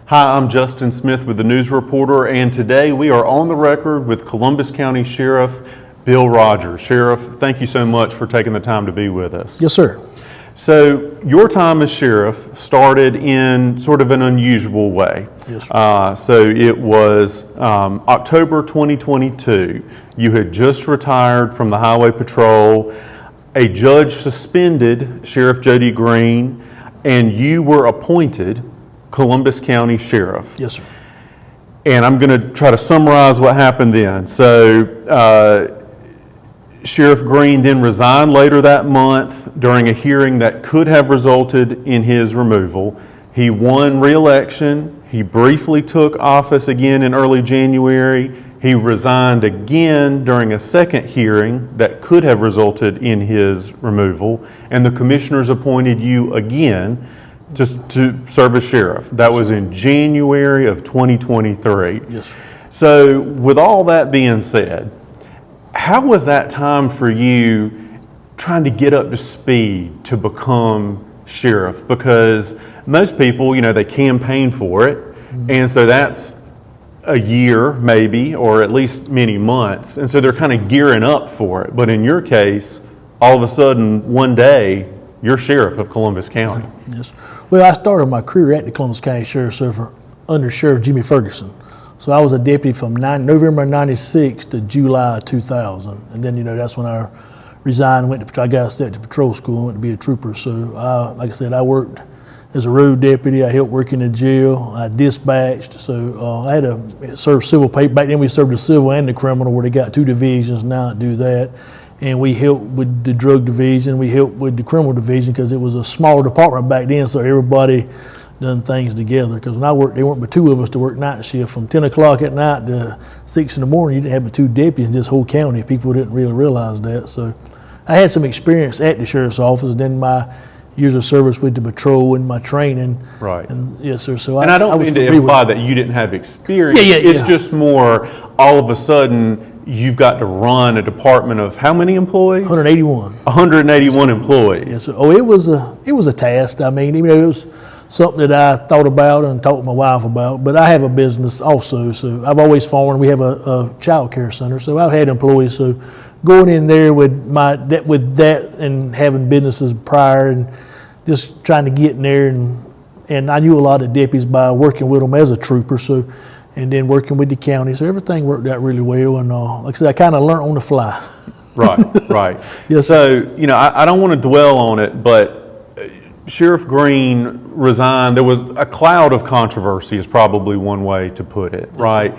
Hi, I'm Justin Smith with the News Reporter, and today we are on the record with Columbus County Sheriff Bill Rogers. Sheriff, thank you so much for taking the time to be with us. Yes, sir. So your time as sheriff started in sort of an unusual way. Yes, sir. So it was October 2022. You had just retired from the Highway Patrol. A judge suspended Sheriff Jody Greene, and you were appointed Columbus County Sheriff. Yes, sir. And I'm going to try to summarize what happened then. So Sheriff Greene then resigned later that month during a hearing that could have resulted in his removal. He won re-election. He briefly took office again in early January. He resigned again during a second hearing that could have resulted in his removal. And the commissioners appointed you again just to serve as sheriff. That was in January of 2023. Yes, sir. So with all that being said, how was that time for you trying to get up to speed to become sheriff? Because most people, you know, they campaign for it. And so that's a year maybe, or at least many months. And so they're kind of gearing up for it. But in your case, all of a sudden, one day, you're sheriff of Columbus County. Yes. Well, I started my career at the Columbus County Sheriff's Office under Sheriff Jimmy Ferguson. So I was a deputy from November '96 to July 2000. And then, you know, that's when I resigned and I got sent to patrol school and went to be a trooper. So, like I said, I worked as a road deputy. I helped work in the jail. I dispatched. So I had to serve civil paper. Back then we served the civil and the criminal, where they got two divisions. Now I do that. And we helped with the drug division. We helped with the criminal division because it was a smaller department back then, so everybody done things together. Because when I worked, there weren't but two of us to work night shift. From 10 o'clock at night to 6 in the morning, you didn't have but two deputies in this whole county. People didn't really realize that. So I had some experience at the sheriff's office. Then my years of service with the patrol and my training. Right. And yes, sir. So and I don't mean to imply that you didn't have experience. It's just more all of a sudden you've got to run a department of how many employees? 181. 181 employees. Yes, sir. Oh, it was a task. I mean, even though it was something that I thought about and talked to my wife about. But I have a business also, so I've always farmed. We have a child care center, so I've had employees. So going in there with that and having businesses prior and just trying to get in there, and I knew a lot of deputies by working with them as a trooper. So. And then working with the county, so everything worked out really well. And like I said, I kind of learned on the fly. Right, right. Yes. So, you know, I don't want to dwell on it, but Sheriff Greene resigned. There was a cloud of controversy is probably one way to put it, right?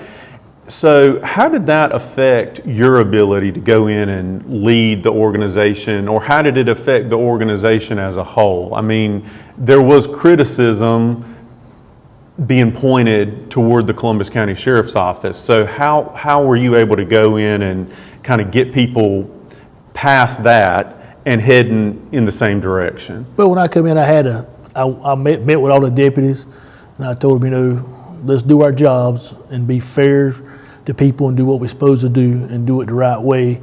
So how did that affect your ability to go in and lead the organization, or how did it affect the organization as a whole? I mean, there was criticism being pointed toward the Columbus County Sheriff's Office. So how were you able to go in and kind of get people past that and heading in the same direction? Well, when I come in, I met with all the deputies, and I told them, you know, let's do our jobs and be fair to people and do what we're supposed to do and do it the right way,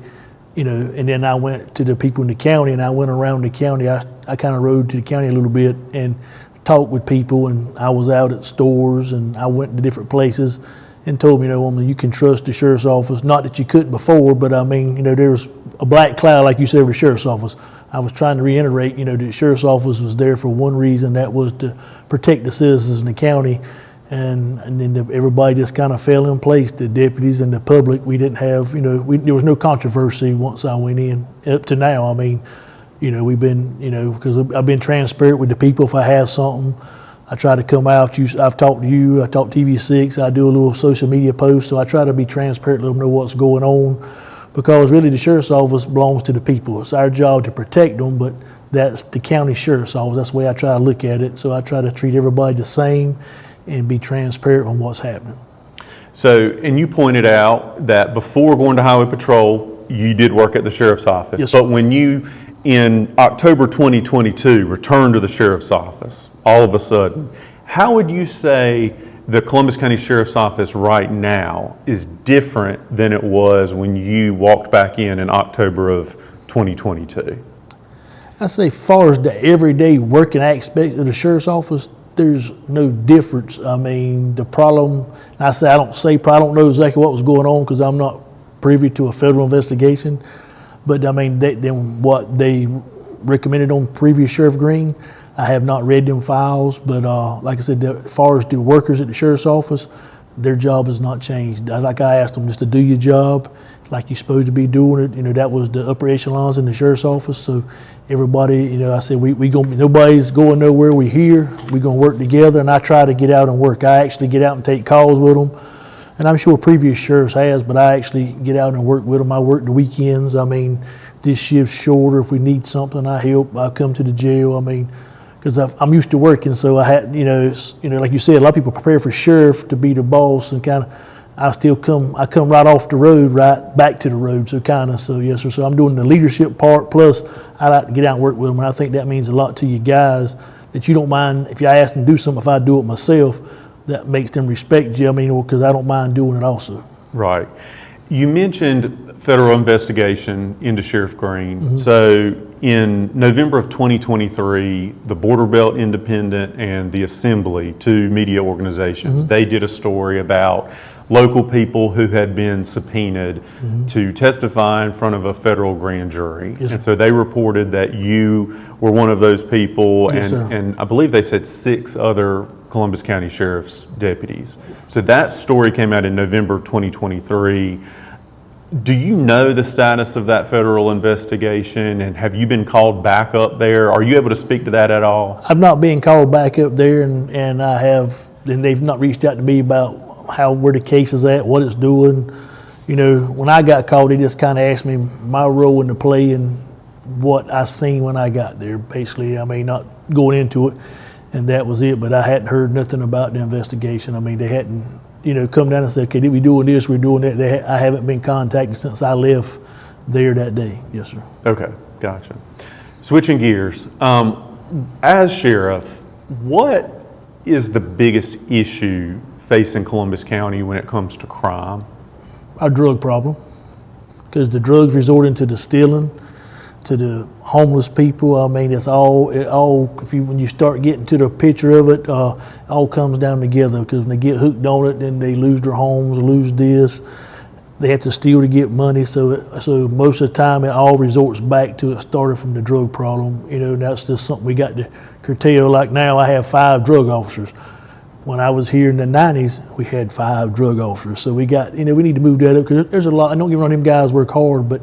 you know. And then I went to the people in the county, and I went around the county. I kind of rode to the county a little bit and talked with people, and I was out at stores, and I went to different places and told them, you know, you can trust the sheriff's office. Not that you couldn't before, but I mean, you know, there was a black cloud, like you said, with the sheriff's office. I was trying to reiterate, you know, the sheriff's office was there for one reason, that was to protect the citizens in the county. And then everybody just kind of fell in place, the deputies and the public. We didn't have, you know, there was no controversy once I went in. Up to now, I mean, you know, we've been, you know, because I've been transparent with the people. If I have something, I try to come out. I've talked to you, I talked TV6, I do a little social media post. So I try to be transparent, let them know what's going on. Because really the sheriff's office belongs to the people. It's our job to protect them, but that's the county sheriff's office. That's the way I try to look at it. So I try to treat everybody the same and be transparent on what's happening. So, and you pointed out that before going to Highway Patrol, you did work at the sheriff's office. Yes, but when you, in October 2022, returned to the sheriff's office, all of a sudden, how would you say the Columbus County Sheriff's Office right now is different than it was when you walked back in October of 2022? I say, far as the everyday working aspect of the sheriff's office, there's no difference. I mean, the problem, I don't know exactly what was going on because I'm not privy to a federal investigation, but I mean, then what they recommended on previous Sheriff Greene, I have not read them files, but like I said, as far as the workers at the sheriff's office, their job has not changed. Like I asked them, just to do your job like you're supposed to be doing it. You know, that was the upper echelons in the sheriff's office. So everybody, you know, I said, nobody's going nowhere. We're here. We're going to work together. And I try to get out and work. I actually get out and take calls with them. And I'm sure previous sheriffs has, but I actually get out and work with them. I work the weekends. I mean, this shift's shorter. If we need something, I help. I come to the jail. I mean, because I'm used to working, so I had, like you said, a lot of people prepare for sheriff to be the boss, and kind of, I come right off the road, right back to the road, so yes, sir. So I'm doing the leadership part, plus I like to get out and work with them, and I think that means a lot to you guys, that you don't mind, if you ask them to do something, if I do it myself, that makes them respect you, because I don't mind doing it also. Right. You mentioned federal investigation into Sheriff Greene. So in November of 2023, the Border Belt Independent and the Assembly, two media organizations, they did a story about local people who had been subpoenaed to testify in front of a federal grand jury. Yes, and so they reported that you were one of those people, Yes, and I believe they said 6 other Columbus County Sheriff's deputies. So that story came out in November 2023. Do you know the status of that federal investigation, and have you been called back up there? Are you able to speak to that at all? I've not been called back up there, and they've not reached out to me about where the case is at, what it's doing. You know, when I got called, they just kind of asked me my role in the play and what I seen when I got there. Basically, not going into it, and that was it. But I hadn't heard nothing about the investigation. They hadn't, come down and say, okay, we doing this, we're doing that. I haven't been contacted since I left there that day. Yes, sir. Okay, gotcha. Switching gears, as sheriff, what is the biggest issue facing Columbus County when it comes to crime? Our drug problem, because the drugs resorting to the stealing, to the homeless people. It's all. When you start getting to the picture of it, all comes down together. Because when they get hooked on it, then they lose their homes, lose this. They have to steal to get money. So most of the time, it all resorts back to it started from the drug problem. And that's just something we got to curtail. Like now, I have 5 drug officers. When I was here in the 90s, we had 5 drug officers. So we got, we need to move that up, because there's a lot. I don't get me wrong, them guys work hard, but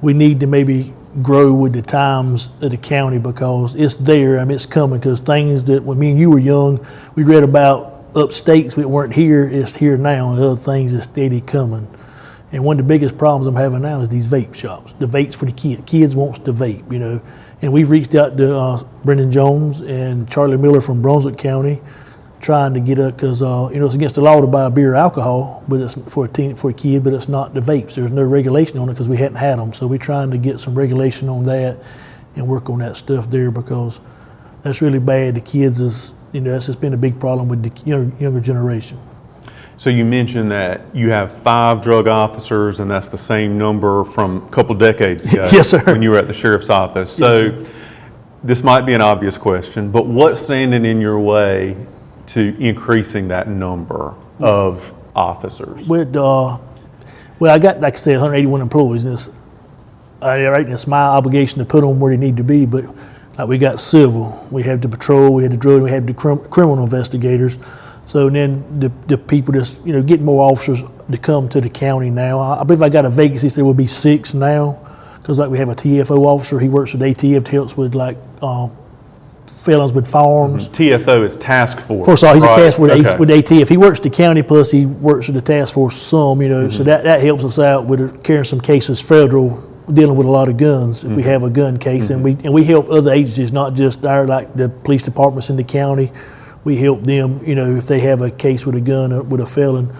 we need to maybe grow with the times of the county, because it's there. It's coming, because things that when me and you were young, we read about upstates that weren't here, it's here now, and other things are steady coming. And one of the biggest problems I'm having now is these vape shops. The vapes for the kids wants to vape, And we've reached out to Brendan Jones and Charlie Miller from Brunswick County, trying to get up, because it's against the law to buy beer or alcohol, but it's for a kid, but it's not the vapes. There's no regulation on it because we hadn't had them. So we're trying to get some regulation on that and work on that stuff there, because that's really bad. The kids that's just been a big problem with the younger generation. So you mentioned that you have 5 drug officers, and that's the same number from a couple decades ago. Yes, sir. When you were at the sheriff's office. So Yes, this might be an obvious question, but what's standing in your way to increasing that number of officers? I got, like I said, 181 employees. And it's my obligation to put them where they need to be. But like we got civil, we have the patrol, we have the drug, we have the criminal investigators. So then the people just, getting more officers to come to the county now. I believe I got a vacancy, so there will be 6 now. Because like we have a TFO officer, he works with ATF, helps with felons with firearms. TFO is task force. First of all, he's right? a task force Okay. with ATF. He works the county, plus he works with the task force some, so that helps us out with carrying some cases federal, dealing with a lot of guns if we have a gun case. And we help other agencies, not just like the police departments in the county. We help them, if they have a case with a gun or with a felon.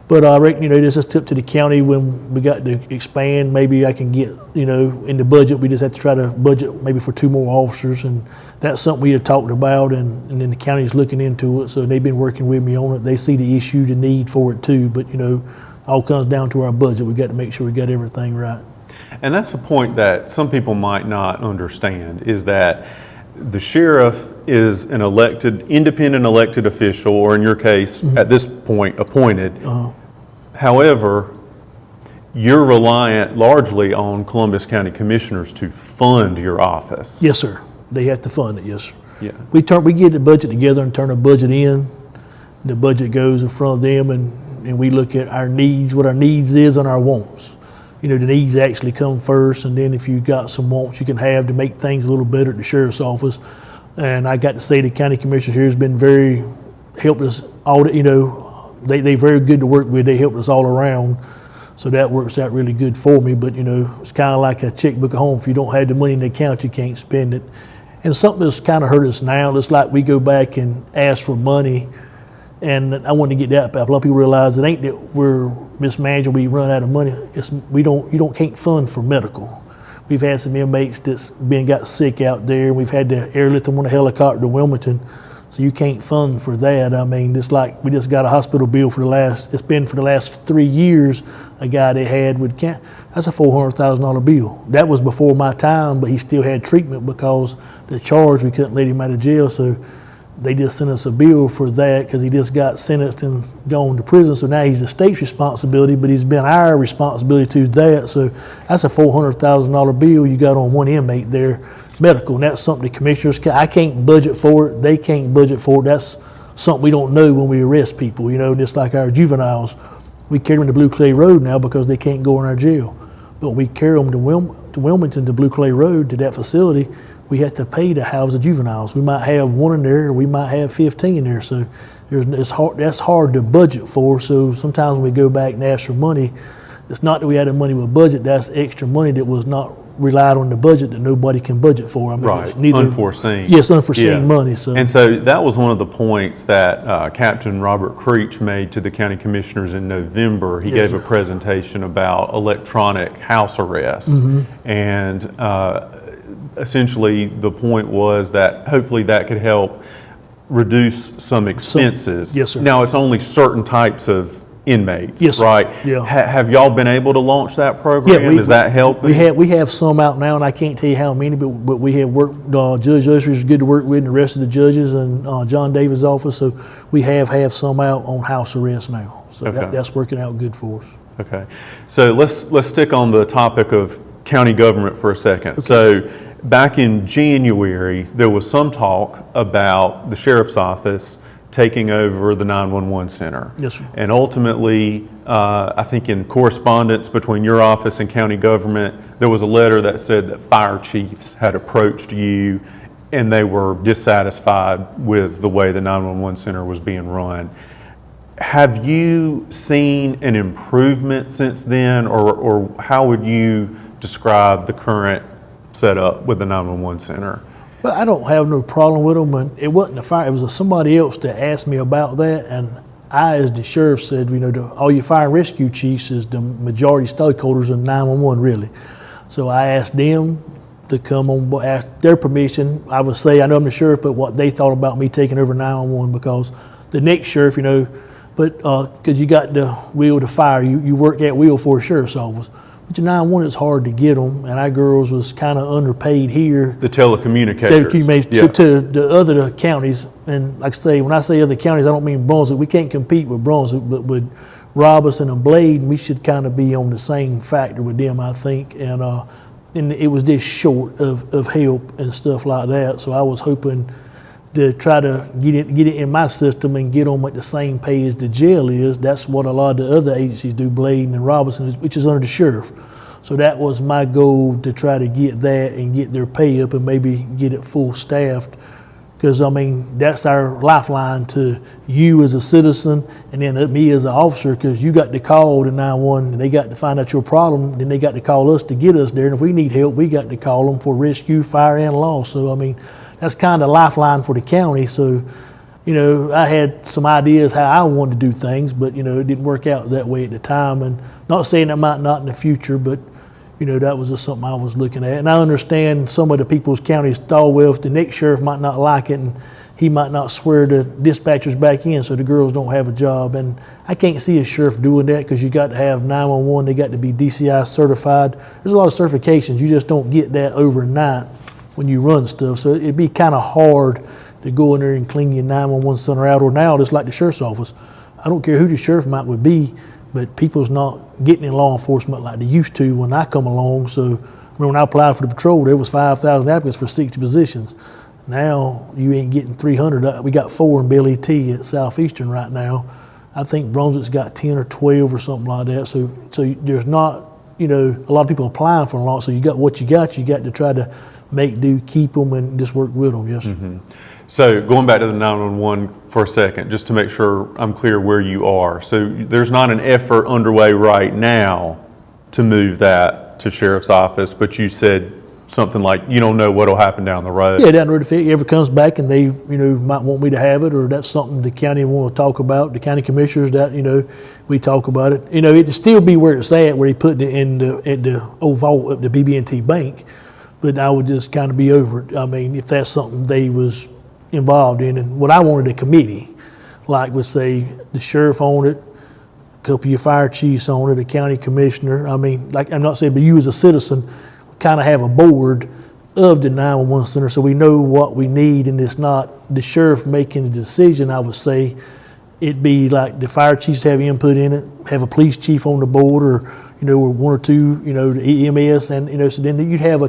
But I reckon, this is up to the county when we got to expand. Maybe I can get, in the budget, we just have to try to budget maybe for 2 more officers. And that's something we had talked about, and then the county's looking into it. So they've been working with me on it. They see the issue, the need for it too. But, all comes down to our budget. We got to make sure we got everything right. And that's a point that some people might not understand, is that the sheriff is an independent elected official, or in your case, at this point, appointed. However, you're reliant largely on Columbus County Commissioners to fund your office. Yes, sir. They have to fund it, yes, sir. Yeah. We get the budget together and turn a budget in. The budget goes in front of them, and we look at our needs, what our needs is and our wants. The needs actually come first, and then if you got some wants you can have to make things a little better at the sheriff's office. And I got to say the county commissioners here has been helped us all, they're very good to work with. They helped us all around. So that works out really good for me. But, it's kind of like a checkbook at home. If you don't have the money in the account, you can't spend it. And something that's kind of hurt us now, it's like we go back and ask for money. And I want to get that back. A lot of people realize it ain't that we're mismanaging, we run out of money. You can't fund for medical. We've had some inmates that's got sick out there. We've had to airlift them on a helicopter to Wilmington. So you can't fund for that. I mean, it's like we just got a hospital bill for the last 3 years. A guy they had that's a $400,000 bill. That was before my time, but he still had treatment because the charge, we couldn't let him out of jail. So they just sent us a bill for that because he just got sentenced and gone to prison. So now he's the state's responsibility, but he's been our responsibility to that. So that's a $400,000 bill you got on one inmate there, medical. And that's something the commissioners I can't budget for it. They can't budget for it. That's something we don't know when we arrest people. Just like our juveniles, we carry them to Blue Clay Road now because they can't go in our jail. But we carry them to Wilmington to Blue Clay Road to that facility. We have to pay to house the juveniles. We might have one in there, or we might have 15 in there. So that's hard to budget for. So sometimes when we go back and ask for money, it's not that we had the money with budget. That's extra money that was not relied on the budget that nobody can budget for. I mean, right, it's neither, unforeseen. Yes, unforeseen money. So. And so that was one of the points that Captain Robert Creech made to the county commissioners in November. He gave a presentation about electronic house arrest. And essentially the point was that hopefully that could help reduce some expenses. Yes, sir. Now it's only certain types of inmates, yes, right? Yeah. Have y'all been able to launch that program? Yeah, Does that help? We have some out now, and I can't tell you how many, but we have worked. Judge Usher is good to work with, and the rest of the judges, and John Davis' office. So we have some out on house arrest now. So that's working out good for us. Okay, so let's stick on the topic of county government for a second. Okay. So back in January, there was some talk about the sheriff's office taking over the 911 center. Yes, sir. And ultimately, I think in correspondence between your office and county government, there was a letter that said that fire chiefs had approached you and they were dissatisfied with the way the 911 center was being run. Have you seen an improvement since then, or how would you describe the current setup with the 911 center? Well, I don't have no problem with them, and it wasn't the fire. It was somebody else that asked me about that, and I, as the sheriff, said, all your fire and rescue chiefs is the majority stakeholders of 911, really. So I asked them to come on, ask their permission. I would say, I know I'm the sheriff, but what they thought about me taking over 911, because the next sheriff, but because you got the will to fire, you work at will for a sheriff's office. But your 911 is hard to get them, and our girls was kind of underpaid here. The telecommunicators. To the other counties. And like I say, when I say other counties, I don't mean Brunswick. We can't compete with Brunswick, but with Robeson and Blade, we should kind of be on the same factor with them, I think. And it was just short of help and stuff like that. So I was hoping to try to get it in my system and get them at the same pay as the jail is. That's what a lot of the other agencies do, Blade and Robeson, which is under the sheriff. So that was my goal, to try to get that and get their pay up and maybe get it full staffed. Because, that's our lifeline to you as a citizen, and then me as an officer, because you got to call the 911 and they got to find out your problem, then they got to call us to get us there. And if we need help, we got to call them for rescue, fire, and loss. So, that's kind of lifeline for the county. So, I had some ideas how I wanted to do things, but, it didn't work out that way at the time. And not saying that might not in the future, but, that was just something I was looking at. And I understand some of the people's counties thought, well, if the next sheriff might not like it, and he might not swear the dispatchers back in so the girls don't have a job. And I can't see a sheriff doing that, because you got to have 911, they got to be DCI certified. There's a lot of certifications. You just don't get that overnight. when you run stuff. So it'd be kind of hard to go in there and clean your 911 center out, or now just like the sheriff's office. I don't care who the sheriff might would be, but people's not getting in law enforcement like they used to when I come along. So remember when I applied for the patrol, there was 5,000 applicants for 60 positions. Now you ain't getting 300. We got 4 in Bill E.T. at Southeastern right now. I think Brunswick's got 10 or 12 or something like that. So there's not, a lot of people applying for a lot. So you got what you got to try to make do, keep them, and just work with them. Yes. Mm-hmm. So going back to the 911 for a second, just to make sure I'm clear where you are. So there's not an effort underway right now to move that to sheriff's office, but you said something like you don't know what'll happen down the road. Yeah, down the road, if it ever comes back and they, might want me to have it, or that's something the county want to talk about, the county commissioners, that, we talk about it. It'd still be where it's at, where they put it at the old vault at the BB&T Bank, but I would just kind of be over it. I mean, if that's something they was involved in, and what I wanted a committee, like would say the sheriff on it, a couple of your fire chiefs on it, a county commissioner. I mean, like I'm not saying, but you as a citizen kind of have a board of the 911 center so we know what we need, and it's not the sheriff making the decision. I would say it'd be like the fire chiefs have input in it, have a police chief on the board, or or 1 or 2, the EMS, and so then you'd have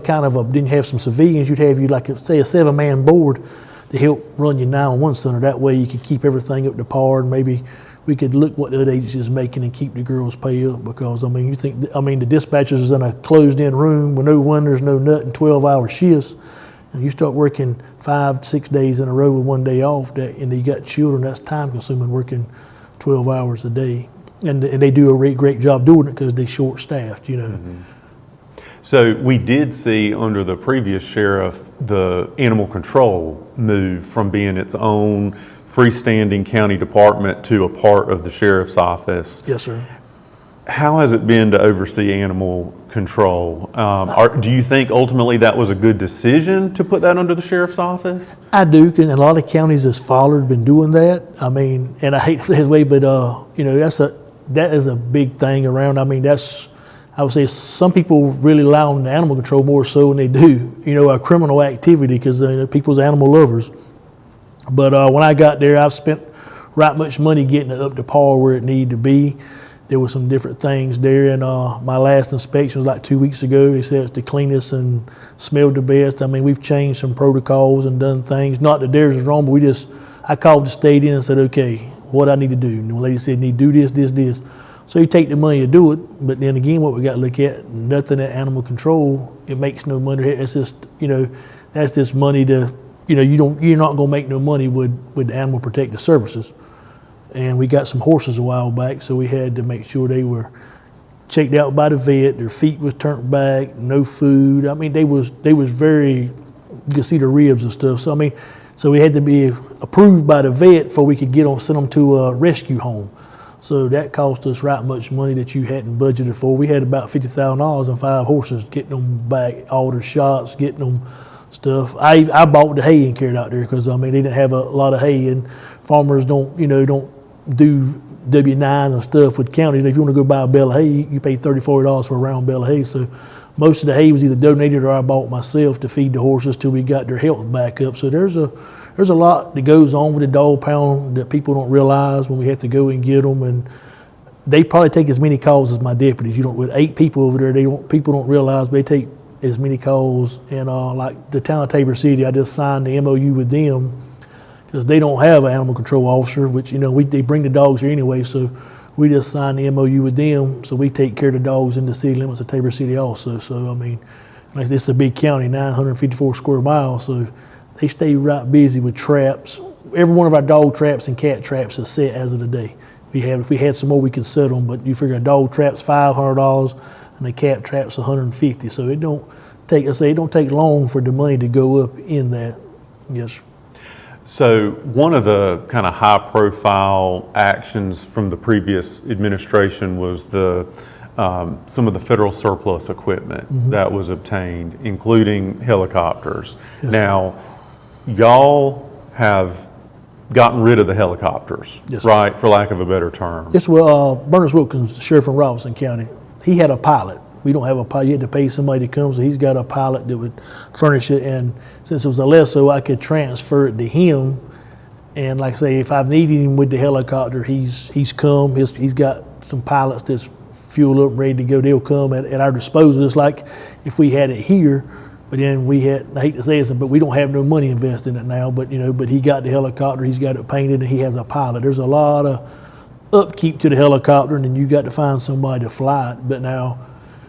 then you have some civilians. You'd have like say a 7-man board to help run your 911 center. That way you could keep everything up to par, and maybe we could look what the other agency is making and keep the girls' pay up, because the dispatchers is in a closed-in room with no windows, no nothing, 12-hour shifts, and you start working 5-6 days in a row with 1 day off, and you got children, that's time-consuming, working 12 hours a day, and they do a great job doing it because they're short-staffed, Mm-hmm. So we did see under the previous sheriff the animal control move from being its own freestanding county department to a part of the sheriff's office. Yes, sir. How has it been to oversee animal control? Do you think ultimately that was a good decision to put that under the sheriff's office? I do, and a lot of counties has followed, been doing that. I mean, and I hate to say it this way, but that is a big thing around. I mean, I would say some people really rely on the animal control more so than they do, a criminal activity, because people's animal lovers. But when I got there, I've spent right much money getting it up to par where it needed to be. There were some different things there, and my last inspection was like 2 weeks ago. They said it's the cleanest and smelled the best. I mean, we've changed some protocols and done things. Not that theirs is wrong, but I called the state in and said, okay, what I need to do. And the lady said, need to do this. So you take the money to do it, but then again, what we got to look at, nothing at animal control, it makes no money. It's just, that's just money to, you're not going to make no money with the animal protective services. And we got some horses a while back, so we had to make sure they were checked out by the vet, their feet was turned back, no food. I mean, they was very, you could see the ribs and stuff. So, so we had to be approved by the vet before we could send them to a rescue home. So that cost us right much money that you hadn't budgeted for. We had about $50,000 and 5 horses, getting them back, all the shots, getting them stuff. I bought the hay and carried out there because they didn't have a lot of hay, and farmers don't do W-9s and stuff with counties. If you want to go buy a bale of hay, you pay $30, $40 for a round bale of hay. So most of the hay was either donated or I bought myself to feed the horses till we got their health back up. So there's a lot that goes on with the dog pound that people don't realize when we have to go and get them. And they probably take as many calls as my deputies. With 8 people over there, people don't realize, but they take as many calls. And like the town of Tabor City, I just signed the MOU with them because they don't have an animal control officer, which they bring the dogs here anyway. So we just signed the MOU with them, so we take care of the dogs in the city limits of Tabor City also. So like this is a big county, 954 square miles. So they stay right busy with traps. Every one of our dog traps and cat traps is set as of today. If we had some more, we could set them, but you figure a dog trap's $500 and a cat trap's $150. So it don't take long for the money to go up in that. Yes. So one of the kind of high-profile actions from the previous administration was some of the federal surplus equipment that was obtained, including helicopters. Yes. Now, y'all have gotten rid of the helicopters, yes, right, for lack of a better term. Yes, well, Berners Wilkins, sheriff in Robinson County, he had a pilot We don't have a pilot. You had to pay somebody to come, so he's got a pilot that would furnish it. And since it was a lesso, I could transfer it to him. And like I say, if I've needed him with the helicopter, he's come. He's got some pilots that's fueled up and ready to go. They'll come at our disposal. It's like if we had it here, but then we had, I hate to say this, but we don't have no money invested in it now. But but he got the helicopter, he's got it painted, and he has a pilot. There's a lot of upkeep to the helicopter, and then you got to find somebody to fly it. But now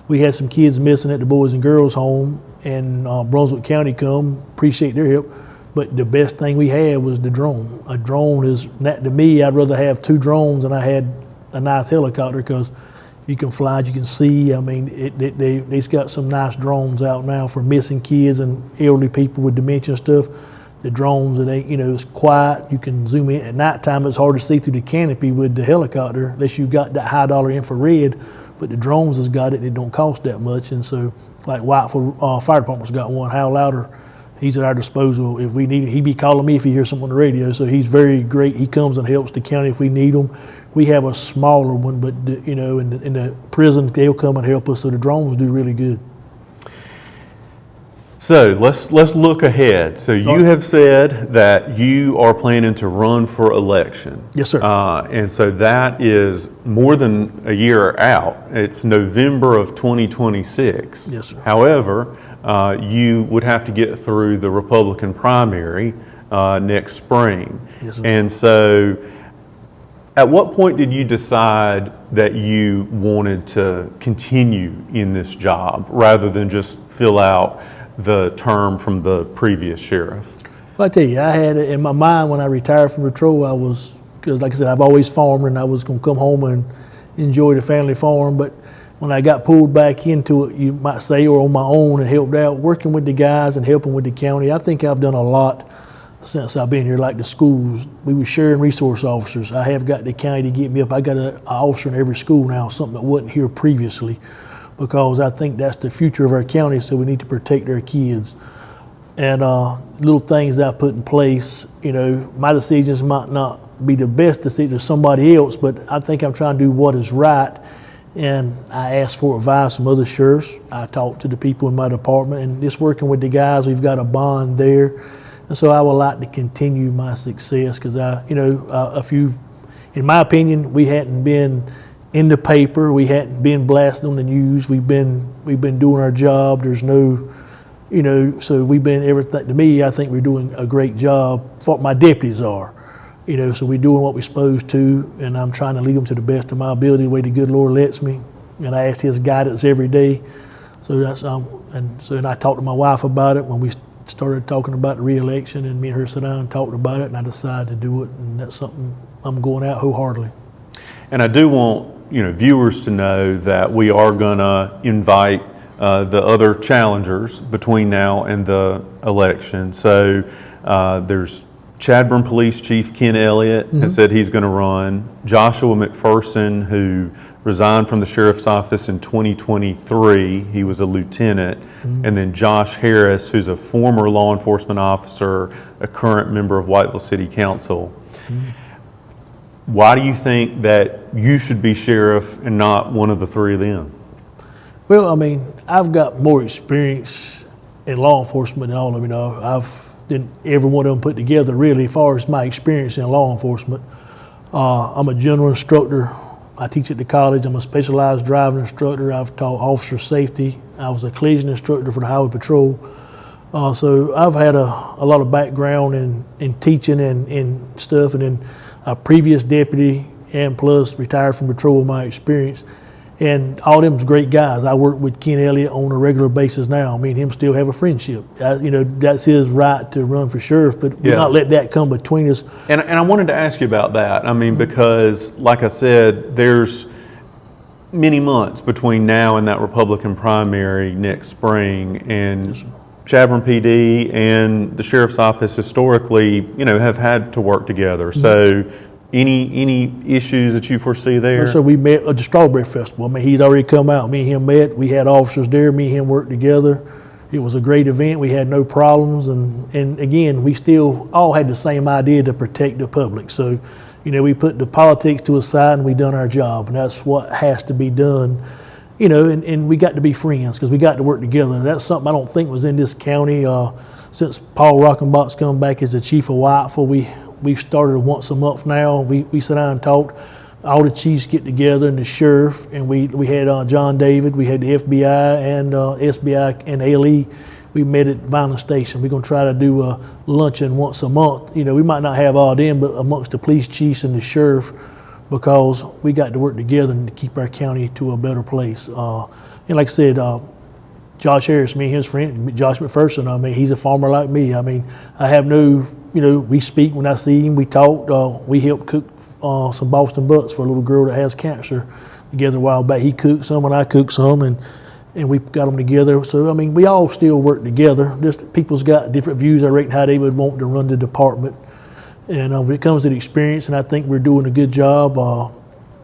we had some kids missing at the Boys and Girls Home, and Brunswick County come, appreciate their help. But the best thing we had was the drone. A drone is, to me, I'd rather have 2 drones than I had a nice helicopter, because you can fly, you can see. I mean, they've got some nice drones out now for missing kids and elderly people with dementia and stuff. The drones, it's quiet. You can zoom in. At nighttime, it's hard to see through the canopy with the helicopter, unless you got that high dollar infrared. But the drones has got it, and it don't cost that much. And so, like Whiteville Fire Department's got one. Hal Louder, he's at our disposal. If we need it, he'd be calling me if he hears something on the radio. So he's very great. He comes and helps the county if we need him. We have a smaller one, but in the prison, they'll come and help us. So the drones do really good. So let's look ahead. So you have said that you are planning to run for election. Yes, sir. And so that is more than a year out. It's November of 2026. Yes, sir. However, you would have to get through the Republican primary next spring. Yes, sir. And so at what point did you decide that you wanted to continue in this job rather than just fill out the term from the previous sheriff? Well, I tell you, I had it in my mind when I retired from patrol. Because like I said, I've always farmed, and I was going to come home and enjoy the family farm. But when I got pulled back into it, you might say, or on my own, and helped out, working with the guys and helping with the county, I think I've done a lot since I've been here. Like the schools, we were sharing resource officers. I have got the county to get me up. I got an officer in every school now, something that wasn't here previously, because I think that's the future of our county, so we need to protect our kids. And little things that I put in place, my decisions might not be the best decision to somebody else, but I think I'm trying to do what is right. And I asked for advice from other sheriffs. I talked to the people in my department, and just working with the guys, we've got a bond there. And so I would like to continue my success, because in my opinion, we hadn't been in the paper, we hadn't been blasted on the news. We've been doing our job. There's no, so we've been everything. To me, I think we're doing a great job. What my deputies are, so we're doing what we're supposed to, and I'm trying to lead them to the best of my ability, the way the good Lord lets me. And I ask His guidance every day. So that's and I talked to my wife about it when we started talking about the re-election, and me and her sat down and talked about it, and I decided to do it, and that's something I'm going out wholeheartedly. And I do want viewers to know that we are going to invite the other challengers between now and the election. So there's Chadbourne Police Chief Ken Elliott has said he's going to run. Joshua McPherson, who resigned from the sheriff's office in 2023. He was a lieutenant. And then Josh Harris, who's a former law enforcement officer, a current member of Whiteville City Council. Why do you think that you should be sheriff and not one of the 3 of them? Well, I mean, I've got more experience in law enforcement than all of them. Than every one of them put together, really, as far as my experience in law enforcement. I'm a general instructor. I teach at the college. I'm a specialized driving instructor. I've taught officer safety. I was a collision instructor for the Highway Patrol. So I've had a lot of background in teaching and stuff, and then a previous deputy and plus retired from patrol with my experience. And all them's great guys. I work with Ken Elliott on a regular basis now. Me and him still have a friendship. That's his right to run for sheriff, but we're not let that come between us. And I wanted to ask you about that. I mean, because like I said, there's many months between now and that Republican primary next spring, and Chadbourne PD and the sheriff's office historically, have had to work together. So any issues that you foresee there? So we met at the Strawberry Festival. I mean, he'd already come out. Me and him met. We had officers there. Me and him worked together. It was a great event. We had no problems. And again, we still all had the same idea to protect the public. So, we put the politics to a side and we done our job. And that's what has to be done. and we got to be friends because we got to work together. That's something I don't think was in this county. Since Paul Rockenbach's come back as the chief of Whiteville, we've started once a month now. We sit down and talk. All the chiefs get together and the sheriff, and we had John David, we had the FBI and SBI and ALE. We met at Violent Station. We're going to try to do a luncheon once a month. We might not have all them, but amongst the police chiefs and the sheriff, because we got to work together and to keep our county to a better place. And like I said, Josh Harris, me and his friend, Josh McPherson, he's a farmer like me. I have no, we speak when I see him, we talk, we help cook some Boston butts for a little girl that has cancer together a while back. He cooked some and I cooked some, and we got them together. So, we all still work together. Just people's got different views, I reckon, how they would want to run the department. And when it comes to the experience, and I think we're doing a good job,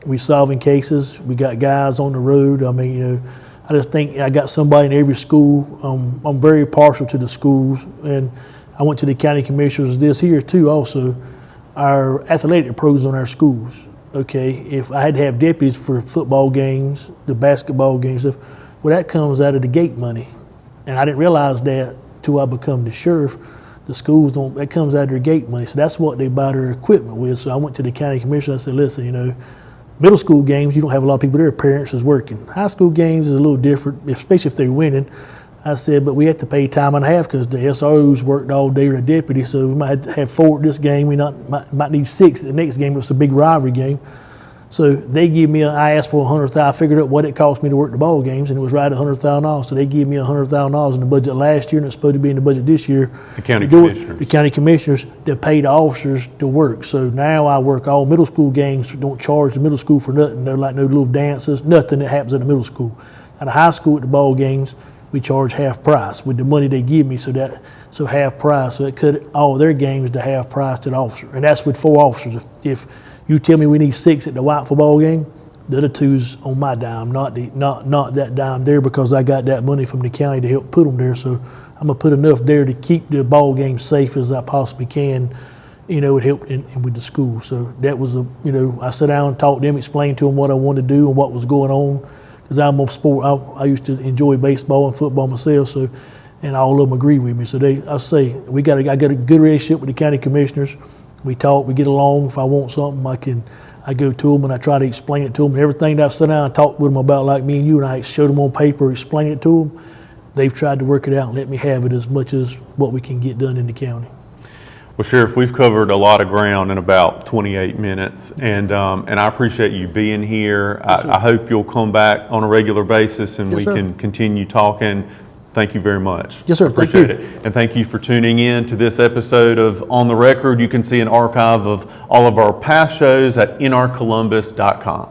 we're solving cases. We got guys on the road. I just think I got somebody in every school. I'm very partial to the schools, and I went to the county commissioners this here too also. Our athletic pros on our schools, okay? If I had to have deputies for football games, the basketball games, stuff, well, that comes out of the gate money. And I didn't realize that till I become the sheriff. The schools that comes out of their gate money. So that's what they buy their equipment with. So I went to the county commissioner, I said, listen, middle school games, you don't have a lot of people there, parents is working. High school games is a little different, especially if they're winning. I said, but we have to pay time and a half because the SROs worked all day or the deputy, so we might have 4 at this game, we might need 6 at the next game. It's a big rivalry game. So they give me, I asked for $100,000, I figured out what it cost me to work the ball games, and it was right at $100,000. So they give me $100,000 in the budget last year, and it's supposed to be in the budget this year. The county commissioners. The county commissioners that pay the officers to work. So now I work all middle school games, don't charge the middle school for nothing. They're like no little dances, nothing that happens in the middle school. At the high school at the ball games, we charge half price with the money they give me, so half price. So it cut all their games to half price to the officer, and that's with 4 officers. If you tell me we need 6 at the white football game, the other 2's on my dime, not that dime there, because I got that money from the county to help put them there. So I'm gonna put enough there to keep the ball game safe as I possibly can. It helped with the school. So that was I sat down and talked to them, explained to them what I wanted to do and what was going on. Because I'm on sport, I used to enjoy baseball and football myself, so, and all of them agree with me. So I got a good relationship with the county commissioners. We talk, we get along. If I want something, I go to them and I try to explain it to them. And everything that I sit down and talk with them about, like me and you, and I show them on paper, explain it to them, they've tried to work it out and let me have it as much as what we can get done in the county. Well, Sheriff, we've covered a lot of ground in about 28 minutes, and I appreciate you being here. Yes, I hope you'll come back on a regular basis and Yes, we sir. can continue talking. Thank you very much. Yes, sir. Appreciate Thank you. it. And thank you for tuning in to this episode of On the Record. You can see an archive of all of our past shows at nrcolumbus.com.